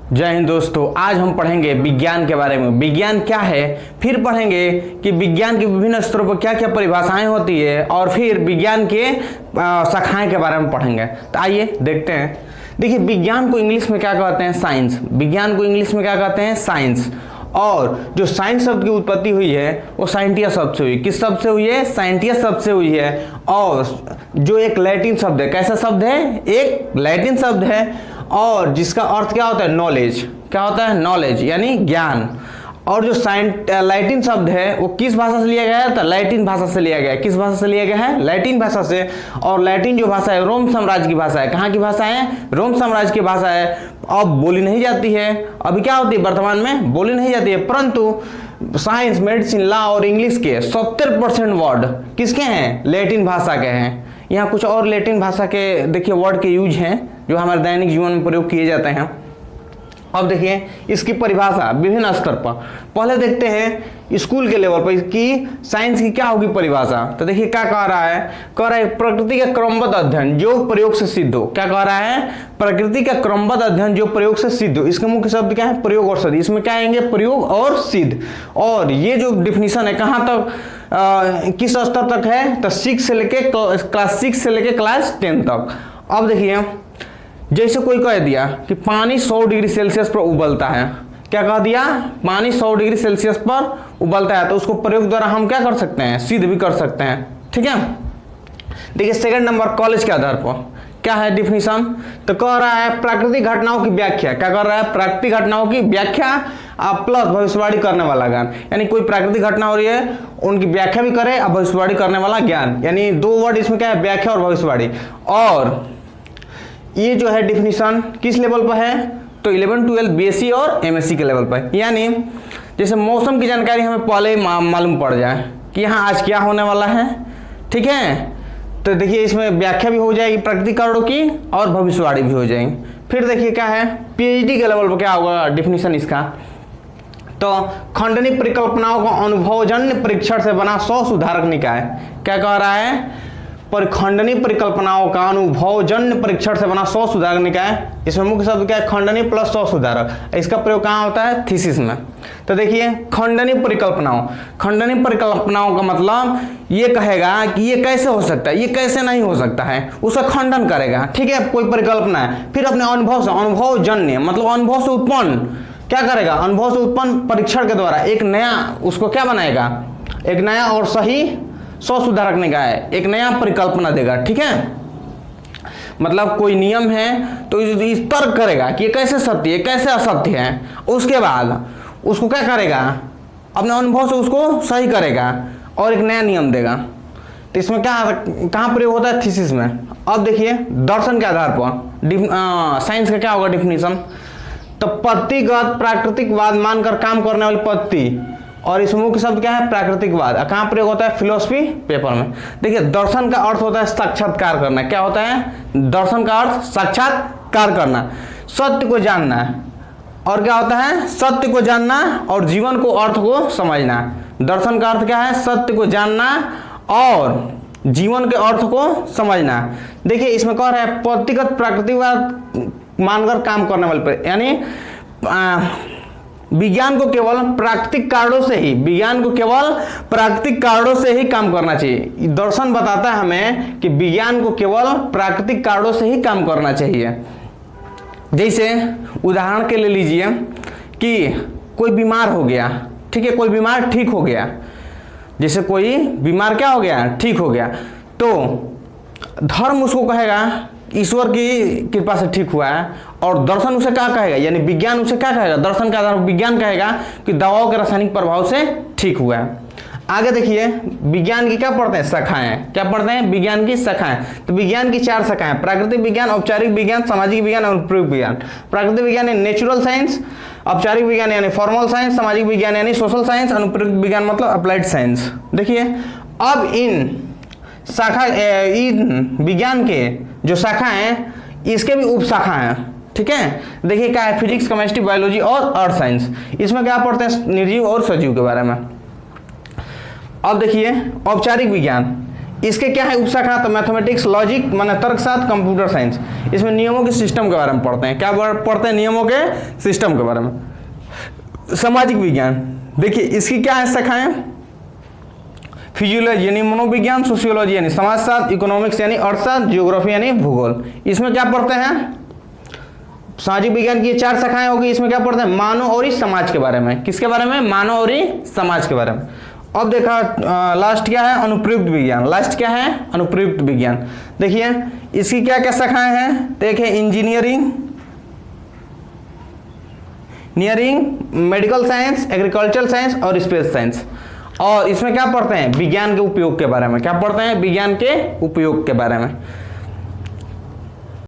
जय हिंद दोस्तों। आज हम पढ़ेंगे विज्ञान के बारे में। विज्ञान क्या है, फिर पढ़ेंगे कि विज्ञान के विभिन्न स्तरों पर क्या क्या परिभाषाएं होती है, और फिर विज्ञान के शाखाएं के बारे में पढ़ेंगे। तो आइए देखते हैं। देखिए, विज्ञान को इंग्लिश में क्या कहते हैं? साइंस। विज्ञान को इंग्लिश में क्या कहते हैं? साइंस। और जो साइंस शब्द की उत्पत्ति हुई है वो साइंटिया शब्द से हुई। किस शब्द से हुई है? साइंटिया शब्द से हुई है। और जो एक लैटिन शब्द है, कैसा शब्द है? एक लैटिन शब्द है, और जिसका अर्थ क्या होता है? नॉलेज। क्या होता है? नॉलेज यानी ज्ञान। और जो लैटिन शब्द है वो किस भाषा से लिया गया है? तो लैटिन भाषा से लिया गया है। किस भाषा से लिया गया है? लैटिन भाषा से। और लैटिन जो भाषा है रोम साम्राज्य की भाषा है। कहाँ की भाषा है? रोम साम्राज्य की भाषा है। अब बोली नहीं जाती है, अभी क्या होती है? वर्तमान में बोली नहीं जाती है, परंतु साइंस, मेडिसिन, लॉ और इंग्लिश के 70% वर्ड किसके हैं? लैटिन भाषा के हैं। यहाँ कुछ और लैटिन भाषा के देखिए वर्ड के यूज हैं जो हमारे दैनिक जीवन में प्रयोग किए जाते हैं। अब देखिए इसकी परिभाषा विभिन्न स्तर पर। पहले देखते हैं स्कूल के लेवल पर कि साइंस की क्या होगी परिभाषा। तो देखिए क्या कह रहा है? कह रहा है प्रकृति का क्रमबद्ध अध्ययन जो प्रयोग से सिद्ध हो। क्या कह रहा है? प्रकृति का क्रमबद्ध अध्ययन जो प्रयोग से सिद्ध हो। इसके मुख्य शब्द क्या है? प्रयोग और सिद्ध। इसमें क्या आएंगे? प्रयोग और सिद्ध। और ये जो डिफिनीशन है कहाँ तक, किस स्तर तक है? तो क्लास 6 से लेके क्लास 10 तक। अब देखिए, जैसे कोई कह दिया कि पानी 100 डिग्री सेल्सियस पर उबलता है। क्या कह दिया? पानी 100 डिग्री सेल्सियस पर उबलता है, तो उसको प्रयोग द्वारा हम क्या कर सकते हैं? सिद्ध भी कर सकते हैं। ठीक है। देखिए सेकंड नंबर, कॉलेज के आधार पर क्या है डिफिनीशन? तो कह रहा है प्राकृतिक घटनाओं की व्याख्या। क्या कर रहा है? प्राकृतिक घटनाओं की व्याख्या प्लस भविष्यवाणी करने वाला ज्ञान। यानी कोई प्राकृतिक घटना हो रही है, उनकी व्याख्या भी करे और भविष्यवाणी करने वाला ज्ञान। यानी दो वर्ड इसमें क्या है? व्याख्या और भविष्यवाणी। और ये जो है डिफिनीशन किस लेवल पर है? तो 11, 12 बीएससी और एमएससी के लेवल पर। यानी जैसे मौसम की जानकारी हमें पहले मालूम पड़ जाए कि यहाँ आज क्या होने वाला है। ठीक है, तो देखिए इसमें व्याख्या भी हो जाएगी प्राकृतिक कारणों की और भविष्यवाणी भी हो जाएगी। फिर देखिए क्या है पीएचडी के लेवल पर क्या होगा डिफिनीशन इसका? तो खंडनी परिकल्पनाओं को अनुभवजन्य परीक्षण से बना 100 सुधारक निकाय। क्या कह रहा है? खंडनी परिकल्पनाओं का अनुभवजन्य परीक्षण से बना 100 सुधारक निकाय। इसमें मुख्य शब्द क्या है? खंडनी प्लस 100 सुधारक। इसका प्रयोग कहाँ होता है? थीसिस में। तो देखिए खंडनी परिकल्पनाओं, खंडनी परिकल्पनाओं का मतलब ये कहेगा कि ये कैसे हो सकता है, ये कैसे नहीं हो सकता है, उसका खंडन करेगा। ठीक है, कोई परिकल्पना है, फिर अपने अनुभव से, अनुभवजन्य मतलब अनुभव से उत्पन्न क्या करेगा? अनुभव से उत्पन्न परीक्षण के द्वारा एक नया उसको क्या बनाएगा? एक नया और सही 100 सुधारक निकाय, एक नया परिकल्पना देगा। ठीक है, मतलब कोई नियम है तो इस तर्क करेगा कि ये कैसे सत्य है, कैसे असत्य है। उसके बाद उसको क्या करेगा? अपने अनुभव से उसको सही करेगा और एक नया नियम देगा। तो इसमें क्या कहाँ प्रयोग होता है? थीसिस में। अब देखिए दर्शन के आधार पर साइंस का क्या होगा डिफिनीशन? तो पत्तिगत प्राकृतिकवाद मानकर काम करने वाली पत्ति, और इस मुख्य शब्द क्या है? प्राकृतिकवाद। कहाँ प्रयोग होता है? फिलोसफी पेपर में। देखिए दर्शन का अर्थ होता है साक्षात्कार करना। क्या होता है? दर्शन का अर्थ साक्षात्कार करना, सत्य को जानना। और क्या होता है? सत्य को जानना और जीवन को, अर्थ को समझना। दर्शन का अर्थ क्या है? सत्य को जानना और जीवन के अर्थ को समझना। देखिए इसमें कह रहा है पत्तिगत प्राकृतिकवाद मानकर काम करने वाले पर, यानी विज्ञान को केवल प्राकृतिक कारणों से ही, विज्ञान को केवल प्राकृतिक कारणों से ही काम करना चाहिए। दर्शन बताता है हमें कि विज्ञान को केवल प्राकृतिक कारणों से ही काम करना चाहिए। जैसे उदाहरण के लिए लीजिए कि कोई बीमार हो गया। ठीक है, कोई बीमार ठीक हो गया। जैसे कोई बीमार क्या हो गया? ठीक हो गया। तो धर्म उसको कहेगा ईश्वर की कृपा से ठीक हुआ है, और दर्शन उसे क्या कहेगा? यानी विज्ञान उसे क्या कहेगा? दर्शन का आधार विज्ञान कहेगा कि दवाओं के रासायनिक प्रभाव से ठीक हुआ है। आगे देखिए विज्ञान की क्या पढ़ते हैं? शाखाएं। क्या पढ़ते हैं? विज्ञान की शाखाएं। तो विज्ञान की 4 शाखाएं: प्राकृतिक विज्ञान, औपचारिक विज्ञान, सामाजिक विज्ञान और अनुप्रयोग विज्ञान। प्राकृतिक विज्ञान यानी नेचुरल साइंस, औपचारिक विज्ञान यानी फॉर्मल साइंस, सामाजिक विज्ञान यानी सोशल साइंस, अनुप्रयोग विज्ञान मतलब अप्लाइड साइंस। देखिए अब इन विज्ञान के जो शाखा हैं इसके भी उप शाखा हैं। ठीक है, देखिए क्या है? फिजिक्स, केमिस्ट्री, बायोलॉजी और अर्थ साइंस। इसमें क्या पढ़ते हैं? निर्जीव और सजीव के बारे में। अब देखिए औपचारिक विज्ञान, इसके क्या है उपशाखा, तो मैथमेटिक्स, लॉजिक माने तर्कशास्त्र, कंप्यूटर साइंस। इसमें नियमों के सिस्टम के बारे में पढ़ते हैं। क्या पढ़ते हैं? नियमों के सिस्टम के बारे में। सामाजिक विज्ञान, देखिए इसकी क्या है शाखाएं, फिजियोलॉजी यानी मनोविज्ञान, सोशियोलॉजी यानी समाजशास्त्र, इकोनॉमिक्स यानी अर्थशास्त्र, जियोग्राफी यानी भूगोल। इसमें क्या पढ़ते हैं? सामाजिक विज्ञान की 4 शाखाएं होगी। इसमें क्या पढ़ते हैं? मानव और समाज के बारे में। किसके बारे में? मानव और समाज के बारे में। अब देखा लास्ट क्या है? अनुप्रयुक्त विज्ञान। लास्ट क्या है? अनुप्रयुक्त विज्ञान। देखिए इसकी क्या क्या शाखाएं हैं? देखिए engineering, medical science, agricultural science और स्पेस साइंस। और इसमें क्या पढ़ते हैं? विज्ञान के उपयोग के बारे में। क्या पढ़ते हैं? विज्ञान के उपयोग के बारे में।